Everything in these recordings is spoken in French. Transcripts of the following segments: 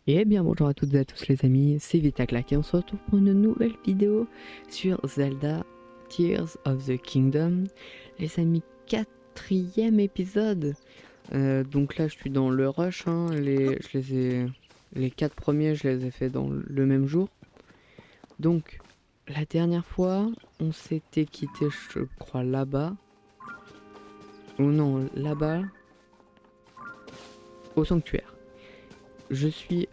Et bien bonjour à toutes et à tous les amis, c'est Vitaclac et on se retrouve pour une nouvelle vidéo sur Zelda Tears of the Kingdom. Les amis, quatrième épisode. Donc là je suis dans le rush, hein. Les 4 premiers je les ai fait dans le même jour. Donc la dernière fois on s'était quitté, je crois, là-bas. Ou non, là-bas, au sanctuaire. J'ai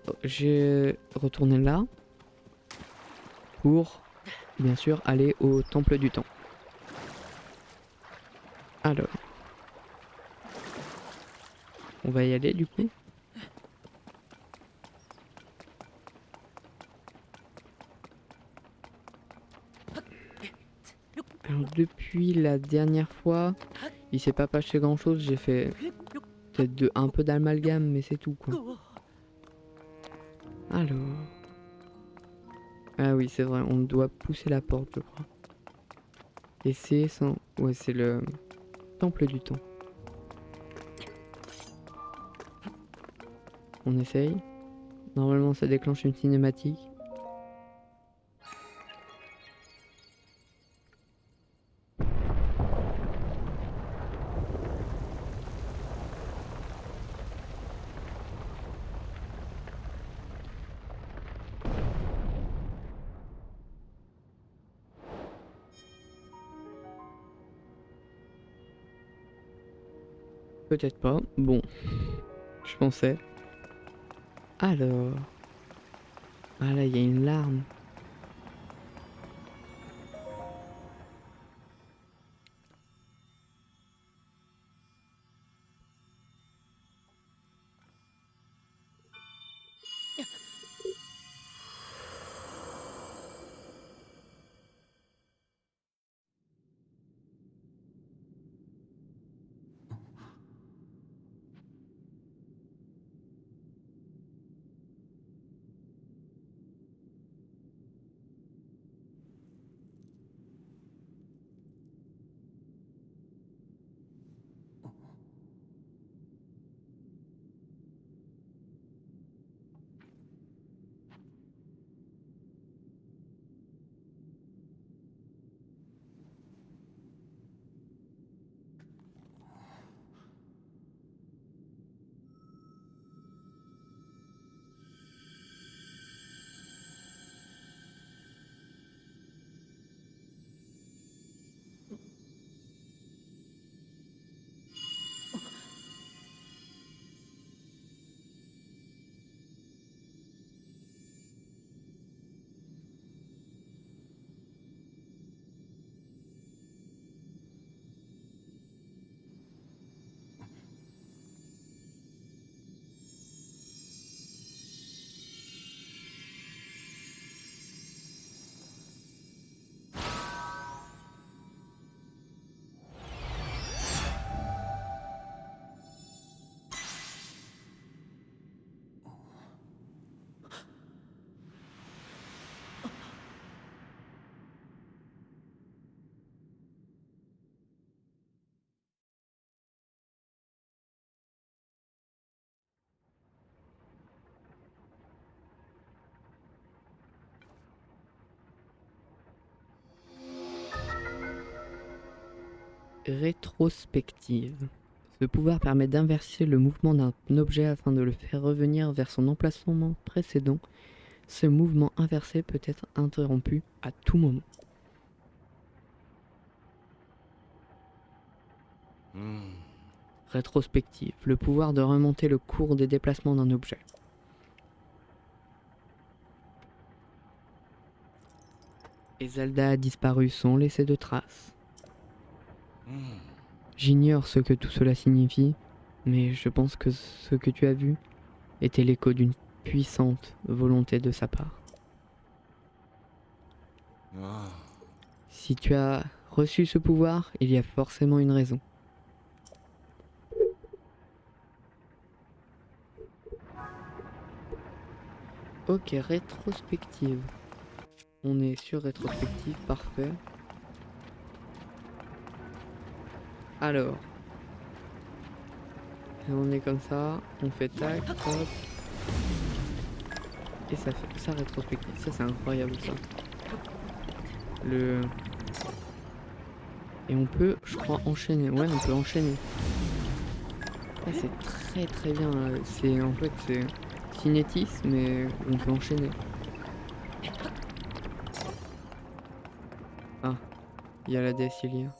retourné là pour bien sûr aller au temple du temps. Alors, on va y aller du coup. Alors depuis la dernière fois, il s'est pas passé grand chose, j'ai fait peut-être un peu d'amalgame mais c'est tout quoi. Alors... Ah oui c'est vrai, on doit pousser la porte je crois. Et c'est sans... Ouais c'est le temple du temps. On essaye. Normalement ça déclenche une cinématique. Peut-être pas, bon, je pensais. Alors... Ah là il y a une larme. Rétrospective. Ce pouvoir permet d'inverser le mouvement d'un objet afin de le faire revenir vers son emplacement précédent. Ce mouvement inversé peut être interrompu à tout moment. Rétrospective. Le pouvoir de remonter le cours des déplacements d'un objet. Et Zelda a disparu sans laisser de traces. J'ignore ce que tout cela signifie, mais je pense que ce que tu as vu était l'écho d'une puissante volonté de sa part. Si tu as reçu ce pouvoir, il y a forcément une raison. Ok, rétrospective. On est sur rétrospective, parfait. Alors. Et on est comme ça, on fait tac, hop. Et ça fait ça rétrospective. Ça c'est incroyable ça. Le... Et on peut, je crois, enchaîner. Ouais, on peut enchaîner. Ouais, c'est très très bien. C'est en fait c'est Cinétis, mais on peut enchaîner. Ah, il y a la déesse Ilia.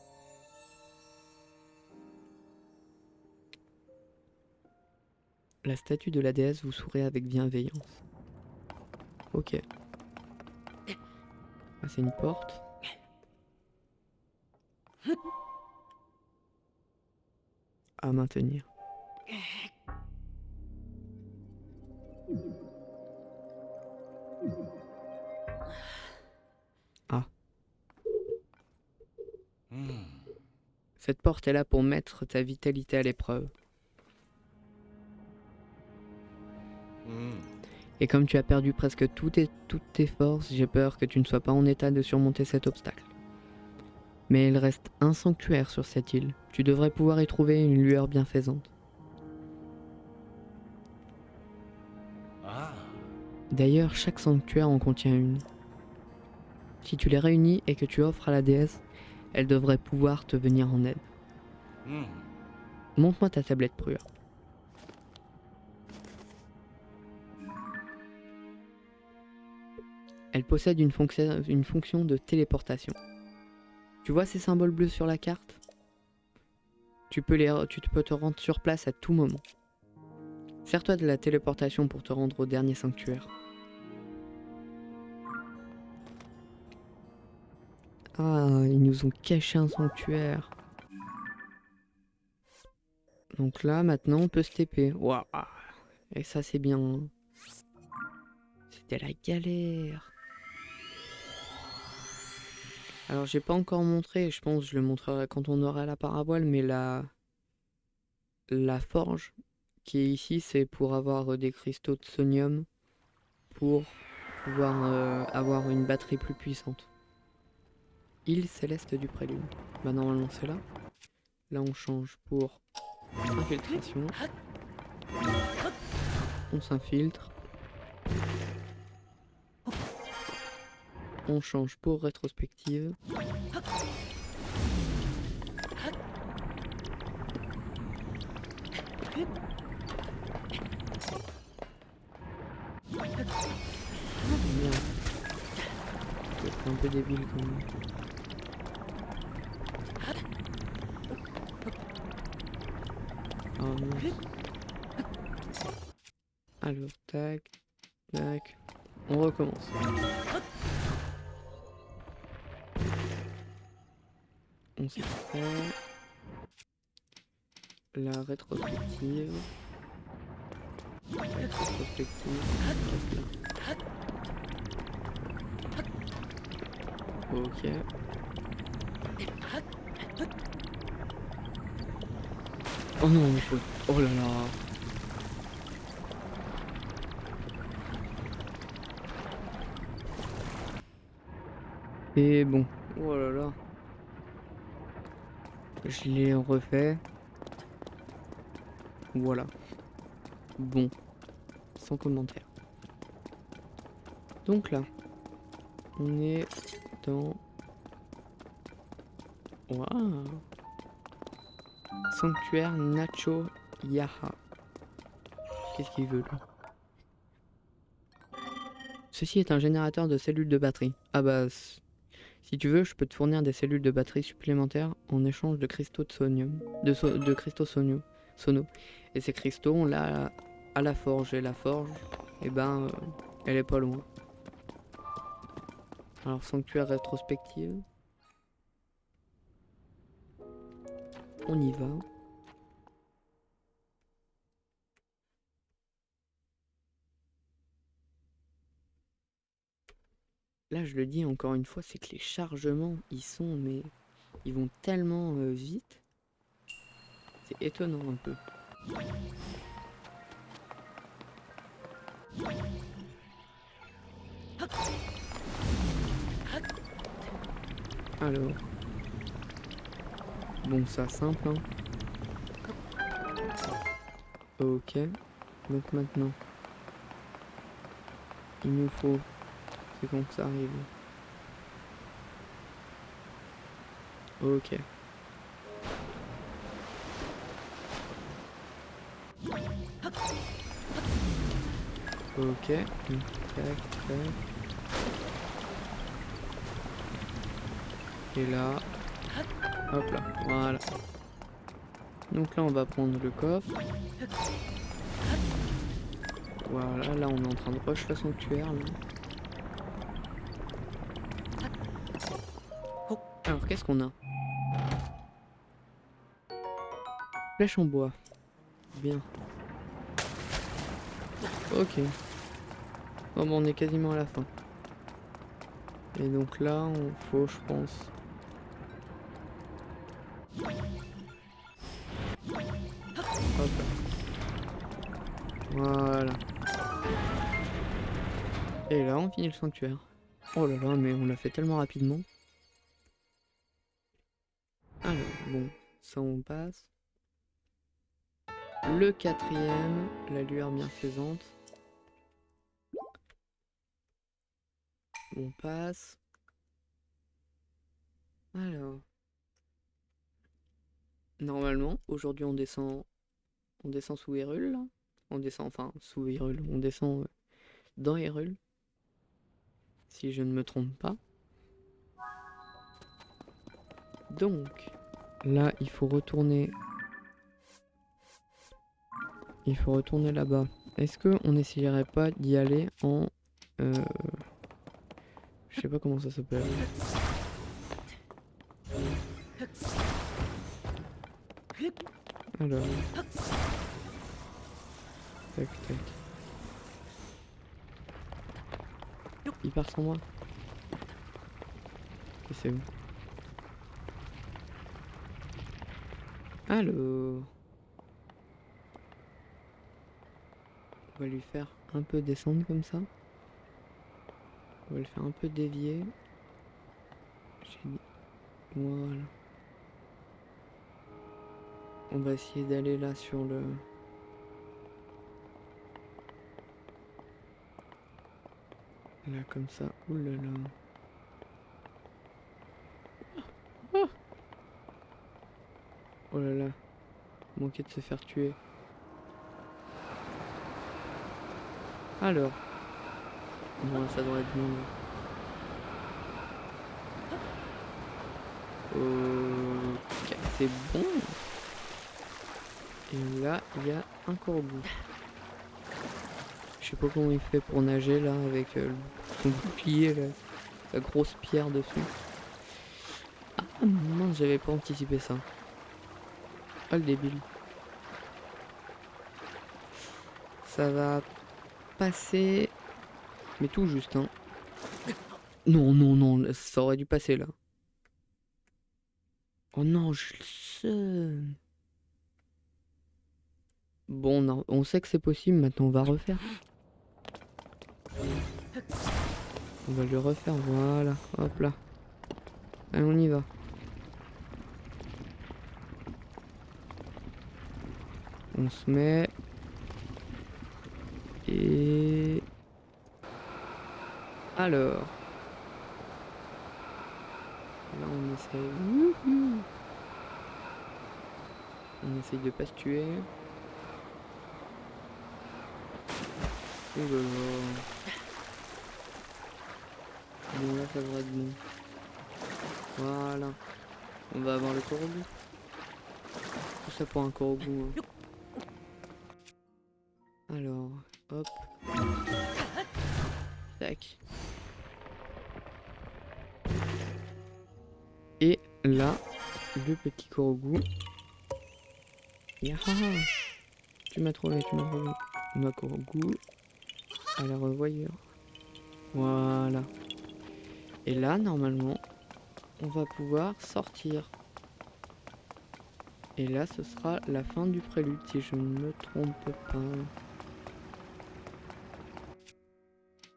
La statue de la déesse vous sourit avec bienveillance. Ok. Ah, c'est une porte. À maintenir. Ah. Cette porte est là pour mettre ta vitalité à l'épreuve. Et comme tu as perdu presque toutes tes forces, j'ai peur que tu ne sois pas en état de surmonter cet obstacle. Mais il reste un sanctuaire sur cette île. Tu devrais pouvoir y trouver une lueur bienfaisante. D'ailleurs, chaque sanctuaire en contient une. Si tu les réunis et que tu offres à la déesse, elle devrait pouvoir te venir en aide. Montre-moi ta tablette Prure. Elle possède une fonction de téléportation. Tu vois ces symboles bleus sur la carte ? Tu peux te rendre sur place à tout moment. Sers-toi de la téléportation pour te rendre au dernier sanctuaire. Ah, ils nous ont caché un sanctuaire. Donc là, maintenant, on peut se TP. Waouh. Et ça, c'est bien. C'était la galère. Alors, j'ai pas encore montré. Je pense que je le montrerai quand on aura la paravoile. Mais la forge qui est ici, c'est pour avoir des cristaux de sonium. Pour pouvoir avoir une batterie plus puissante. Île céleste du prélude. Bah normalement c'est là. Là on change pour infiltration. On s'infiltre. On change pour rétrospective. Bien. C'est un peu débile quand même. Ah mince. Alors tac, tac. On recommence. On s'y fait. La rétrospective. La rétrospective. Hop là. Ok. Oh non, il faut... Oh là là. Et bon. Oh là là. Je l'ai refait. Voilà. Bon. Sans commentaire. Donc là. On est dans... Waouh. Sanctuaire Nacho Yaha. Qu'est-ce qu'il veut là? Ceci est un générateur de cellules de batterie. Ah bah... Si tu veux, je peux te fournir des cellules de batterie supplémentaires en échange de cristaux de sonium. De cristaux sono. Et ces cristaux, on l'a à la forge. Et la forge, eh ben, elle est pas loin. Alors, sanctuaire rétrospective. On y va. Là, je le dis encore une fois, c'est que les chargements, mais ils vont tellement vite. C'est étonnant un peu. Alors. Bon, ça simple, hein. Ok. Donc maintenant. il nous faut. C'est quand que ça arrive. Ok. Ok. Tac, tac. Et là. Hop là. Voilà. Donc là on va prendre le coffre. Voilà, là on est en train de rush le sanctuaire. Là. Alors qu'est-ce qu'on a? Flèche en bois. Bien. Ok. Bon, on est quasiment à la fin. Et donc là, on faut, je pense... Hop. Voilà. Et là, on finit le sanctuaire. Oh là là, mais on l'a fait tellement rapidement. Alors, bon, ça on passe. Le quatrième, la lueur bienfaisante. On passe. Alors. Normalement, aujourd'hui on descend sous Hyrule. Là. On descend, enfin, sous Hyrule. On descend dans Hyrule. Si je ne me trompe pas. Donc, là, il faut retourner. Il faut retourner là-bas. Est-ce qu'on n'essayerait pas d'y aller en... Je sais pas comment ça s'appelle. Alors... Tac, tac. Il part sans moi. Ok, c'est bon. Alors... On va lui faire un peu descendre comme ça. On va le faire un peu dévier. Voilà. On va essayer d'aller là sur le... Là comme ça. Ouh là là. Ah, oh là là. Manquer de se faire tuer. Alors. Bon, ça devrait être bon. Ok, c'est bon. Et là, il y a un corbeau. Je sais pas comment il fait pour nager là avec son bouclier là, sa grosse pierre dessus. Ah mince, j'avais pas anticipé ça. Ah le débile. Ça va passer, mais tout juste hein. Non non non, ça aurait dû passer là. Oh non, je le sais. Bon, non, on sait que c'est possible, maintenant on va refaire. On va le refaire, voilà, hop là. Allez, on y va. On se met... Et... Alors... Là on essaye... On essaye de pas se tuer. Oh là là. Bon là ça devrait être bon. Voilà. On va avoir le corbeau. Tout ça pour un corbeau. Hein. Alors, hop. Tac. Et là, le petit corbeau. Yaha. Tu m'as trouvé, tu m'as trouvé. Ma corbeau. À la revoyure. Voilà. Et là, normalement, on va pouvoir sortir. Et là, ce sera la fin du prélude, si je ne me trompe pas.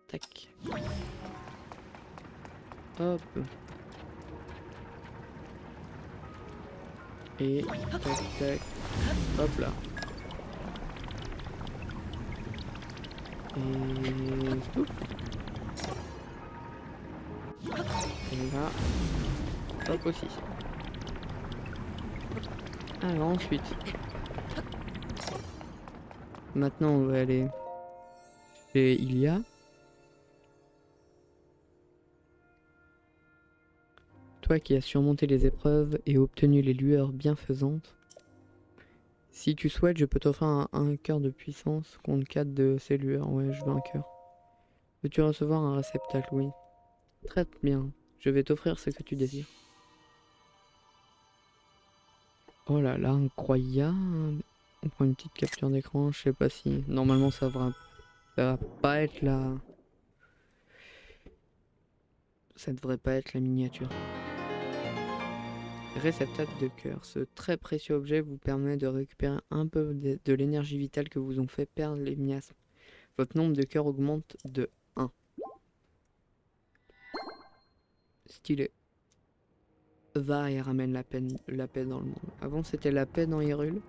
Tac. Hop. Et tac, tac. Hop là. Et stop. Et là, hop aussi. Alors ensuite, maintenant on va aller chez Ilia. Toi qui as surmonté les épreuves et obtenu les lueurs bienfaisantes, si tu souhaites, je peux t'offrir un cœur de puissance contre 4 de ces lueurs. Ouais, je veux un cœur. Veux-tu recevoir un réceptacle? Oui. Très bien. Je vais t'offrir ce que tu désires. Oh là là, incroyable. On prend une petite capture d'écran. Je sais pas si... Normalement, ça va pas être la... Ça devrait pas être la miniature. Réceptacle de cœur. Ce très précieux objet vous permet de récupérer un peu de l'énergie vitale que vous ont fait perdre les miasmes. Votre nombre de cœurs augmente de 1. Stylé. Va et ramène la paix dans le monde. Avant c'était la paix dans Hyrule.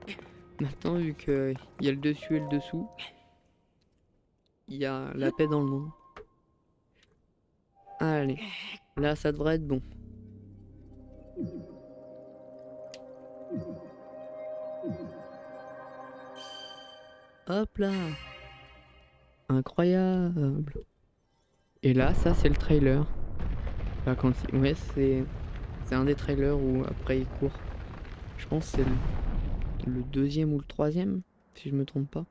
Maintenant vu qu'il y a le dessus et le dessous, il y a la paix dans le monde. Allez, là ça devrait être bon. Hop là. Incroyable. Et là ça c'est le trailer. Là, ouais c'est un des trailers où après il court. Je pense que c'est le deuxième ou le troisième, si je me trompe pas.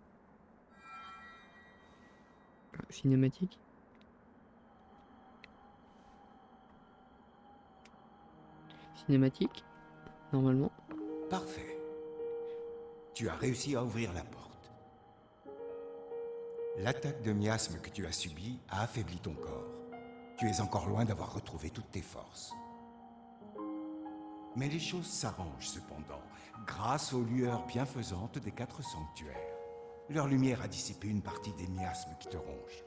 Cinématique. Cinématique, normalement. Parfait. Tu as réussi à ouvrir la porte. L'attaque de miasme que tu as subie a affaibli ton corps. Tu es encore loin d'avoir retrouvé toutes tes forces. Mais les choses s'arrangent cependant, grâce aux lueurs bienfaisantes des 4 sanctuaires. Leur lumière a dissipé une partie des miasmes qui te rongent.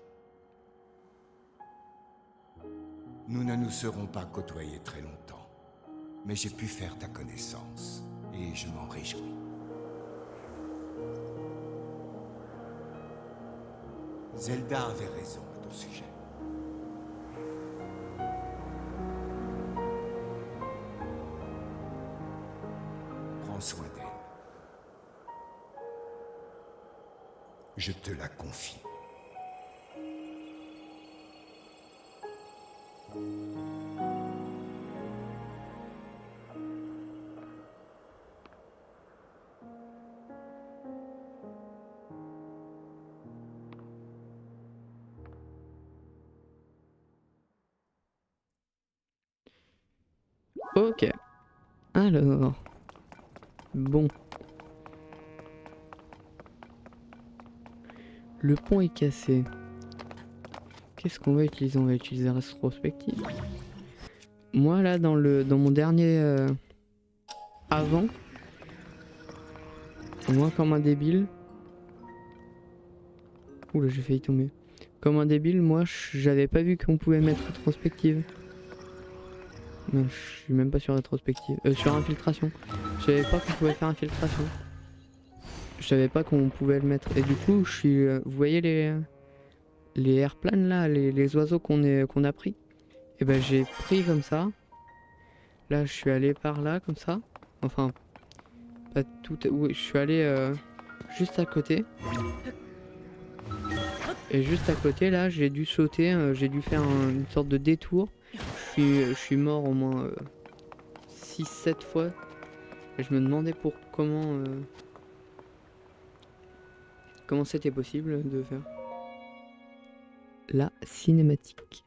Nous ne nous serons pas côtoyés très longtemps, mais j'ai pu faire ta connaissance, et je m'en réjouis. Zelda avait raison à ton sujet. Prends soin d'elle. Je te la confie. Ok. Alors. Bon. Le pont est cassé. Qu'est-ce qu'on va utiliser? On va utiliser rétrospective. Moi là dans mon dernier avant, moi comme un débile. Oula, j'ai failli tomber. Comme un débile, moi j'avais pas vu qu'on pouvait mettre rétrospective. Non, je suis même pas sur rétrospective. Sur infiltration. Je savais pas qu'on pouvait faire infiltration. Je savais pas qu'on pouvait le mettre. Et du coup, je suis. Vous voyez les airplanes là, les oiseaux qu'on a pris? Et ben j'ai pris comme ça. Là, je suis allé par là comme ça. Enfin, pas tout. Oui, je suis allé juste à côté. Et juste à côté là, j'ai dû sauter. J'ai dû faire une sorte de détour. Je suis mort au moins 6-7 fois. Et je me demandais comment c'était possible de faire la cinématique.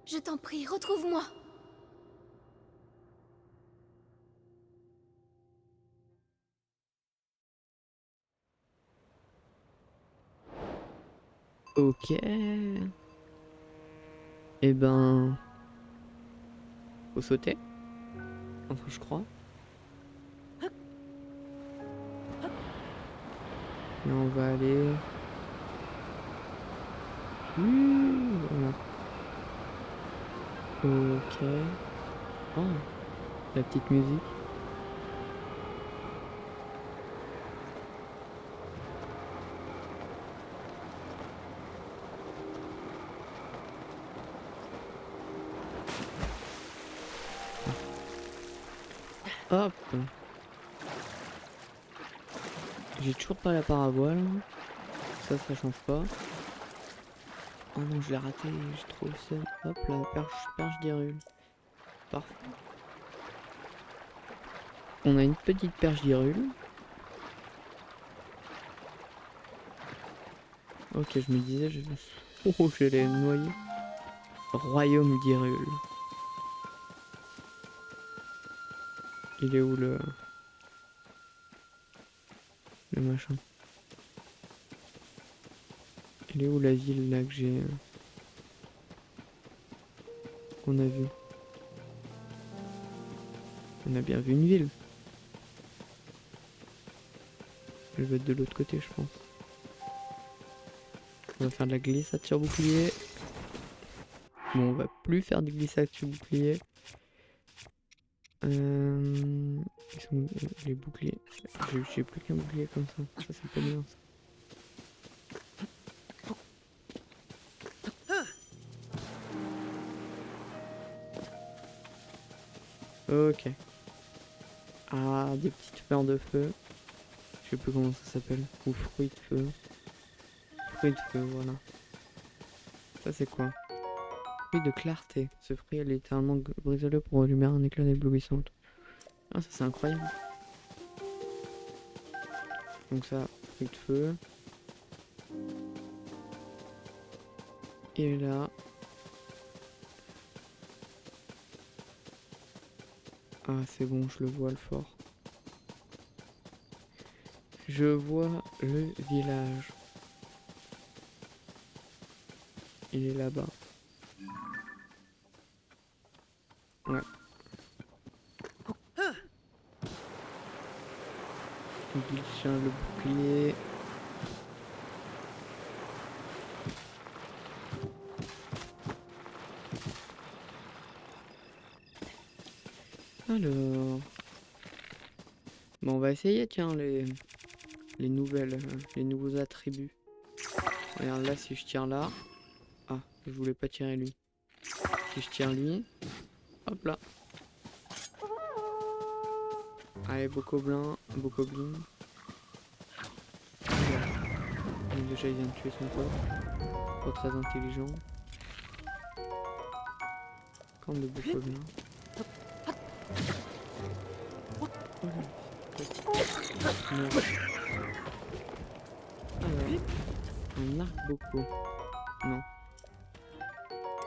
Je t'en prie, retrouve-moi. Ok. Eh ben... Faut sauter. Enfin, je crois. Là, on va aller... Voilà. Ok. Oh, la petite musique. Hop. J'ai toujours pas la paravoile. Ça change pas. Oh non, je l'ai raté, j'ai trop le seum. Hop là, perche d'Hyrule. Parfait. On a une petite perche d'Hyrule. Ok, je me disais, oh, j'allais me noyer. Royaume d'Hyrule. Il est où le machin? Il est où la ville là que j'ai... qu'on a vu? On a bien vu une ville. Elle va être de l'autre côté, je pense. On va faire de la glissade sur bouclier. Bon, on va plus faire de glissade sur bouclier. Ils sont où, les boucliers? J'ai plus qu'un bouclier comme ça. Ça, c'est pas bien ça. Ok. Ah, des petites fleurs de feu. Je sais plus comment ça s'appelle. Ou fruits de feu. Fruits de feu, voilà. Ça c'est quoi? Fruit de clarté. Ce fruit est littéralement brisé pour allumer un éclat éblouissant. Ah, ça c'est incroyable. Donc ça, fruit de feu. Et là... Ah, c'est bon, je le vois le fort. Je vois le village. Il est là-bas. Ouais. Il tient le bouclier. Alors... Bon, on va essayer, tiens, les nouvelles, les nouveaux attributs. Regarde là, si je tire là... Ah, je voulais pas tirer lui. Si je tire lui... Hop là. Allez, Bokoblin, Bokoblin. Déjà, il vient de tuer son pote. Pas très intelligent. Camp de Bokoblin. Oh là, non. Alors, un arc-boko. Non.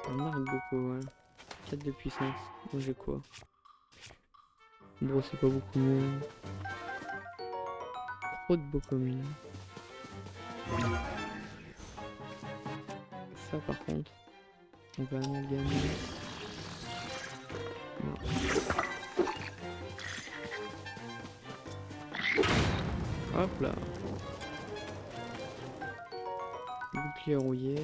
Un arc-boko, ouais. 4 de puissance. Moi j'ai quoi? Bon, c'est pas beaucoup mieux. Trop de Bokomine. Ça par contre, on va amalgamer. Non. Hop là. Bouclier rouillé.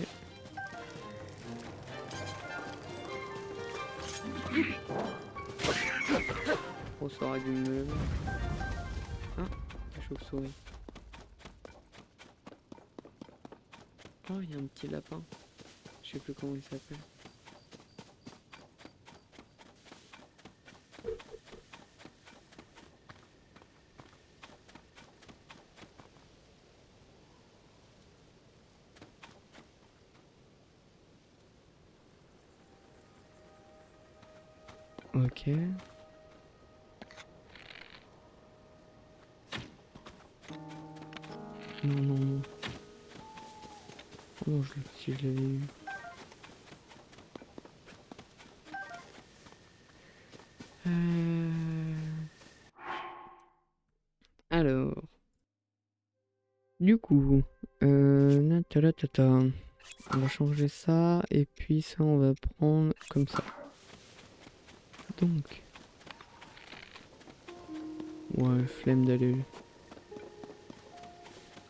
Ressort du meuble. Ah, la chauve-souris. Oh, il y a un petit lapin. Je sais plus comment il s'appelle. Ok. Non, non, non. Oh non, si je l'avais eu. Alors, du coup, ta. On va changer ça et puis ça on va prendre comme ça. Donc, ouais, flemme d'aller.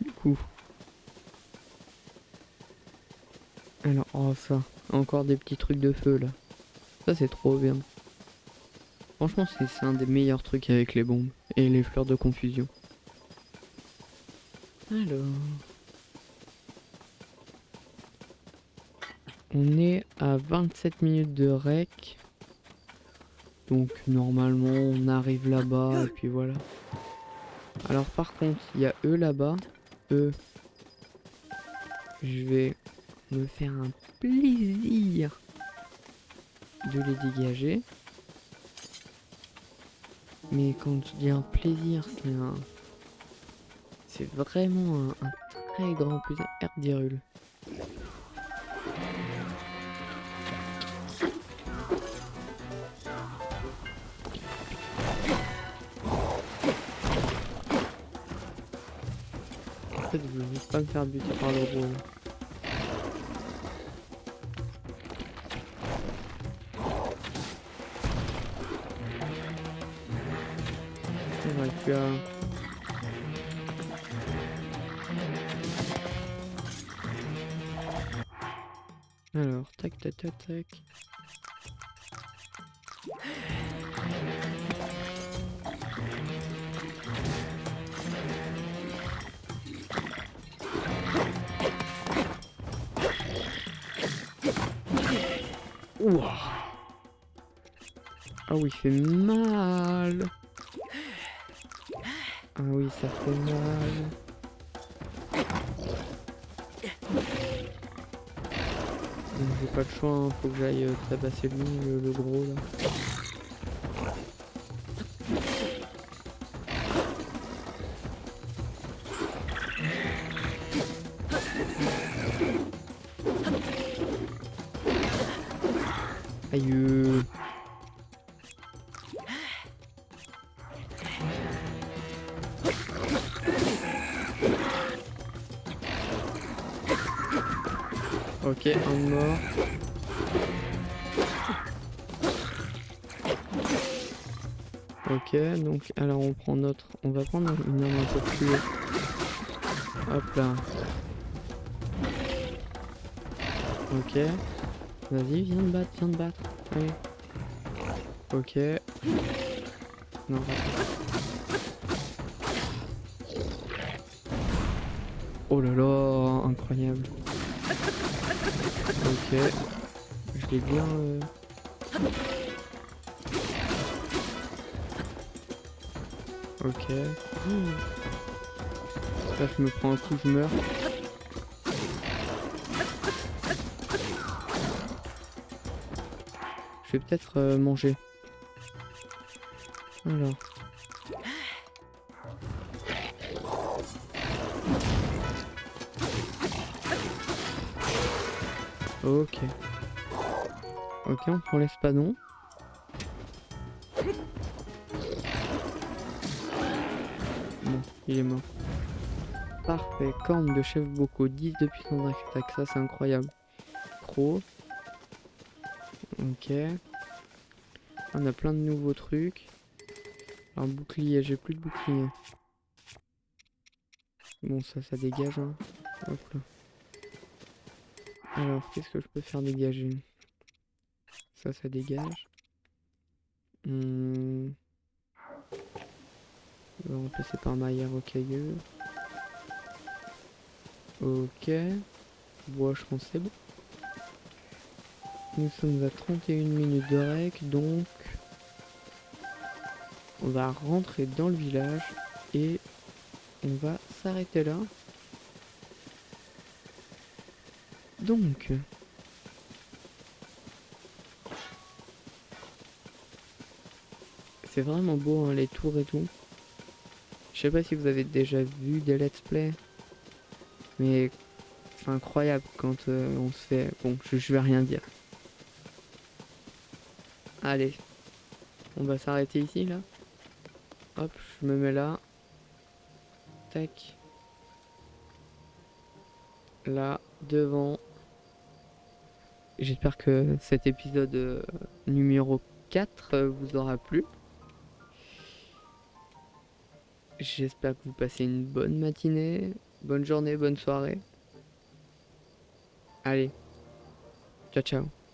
Du coup, alors, oh ça, encore des petits trucs de feu là. Ça c'est trop bien. Franchement, c'est un des meilleurs trucs avec les bombes et les fleurs de confusion. Alors, on est à 27 minutes de rec. Donc normalement on arrive là-bas et puis voilà. Alors par contre, il y a eux là-bas. Eux, je vais me faire un plaisir de les dégager. Mais quand je dis un plaisir, c'est vraiment un très grand plaisir. Herdirul. En fait, je veux pas me faire buter par le gros. Ouais, tu as... Alors, tac, tac, tac, tac. Ouah. Ah oui, il fait mal. Ah oui, ça fait mal. J'ai pas le choix, hein. Faut que j'aille tabasser lui, le gros là. Aïe. Ok, un mort. Ok, donc alors on prend notre... On va prendre une arme un peu plus... Hop là. Ok. Vas-y, viens de battre, viens de battre. Allez. Ok. Non, oh là là, incroyable. Ok. Je l'ai bien... Ok. Là, je me prends un coup, je meurs. Je vais peut-être manger. Alors. Ok. Ok, on prend l'espadon. Bon, il est mort. Parfait. Corne de chef Boko, 10 de puissance d'attaque. Ça, c'est incroyable. Pro. Ok. On a plein de nouveaux trucs. Un bouclier, j'ai plus de bouclier. Bon, ça dégage, hein. Hop là. Alors, qu'est-ce que je peux faire dégager? Ça dégage. On va remplacer par maillard rocailleux. Ok. Bois, je pense c'est bon. Nous sommes à 31 minutes de rec, donc on va rentrer dans le village et on va s'arrêter là. Donc, c'est vraiment beau, hein, les tours et tout. Je sais pas si vous avez déjà vu des let's play, mais c'est incroyable quand on se fait... Bon, je vais rien dire. Allez, On va s'arrêter ici là. Hop, je me mets là. Tac. Là, devant. J'espère que cet épisode numéro 4 vous aura plu. J'espère que vous passez une bonne matinée, bonne journée, bonne soirée. Allez, ciao ciao.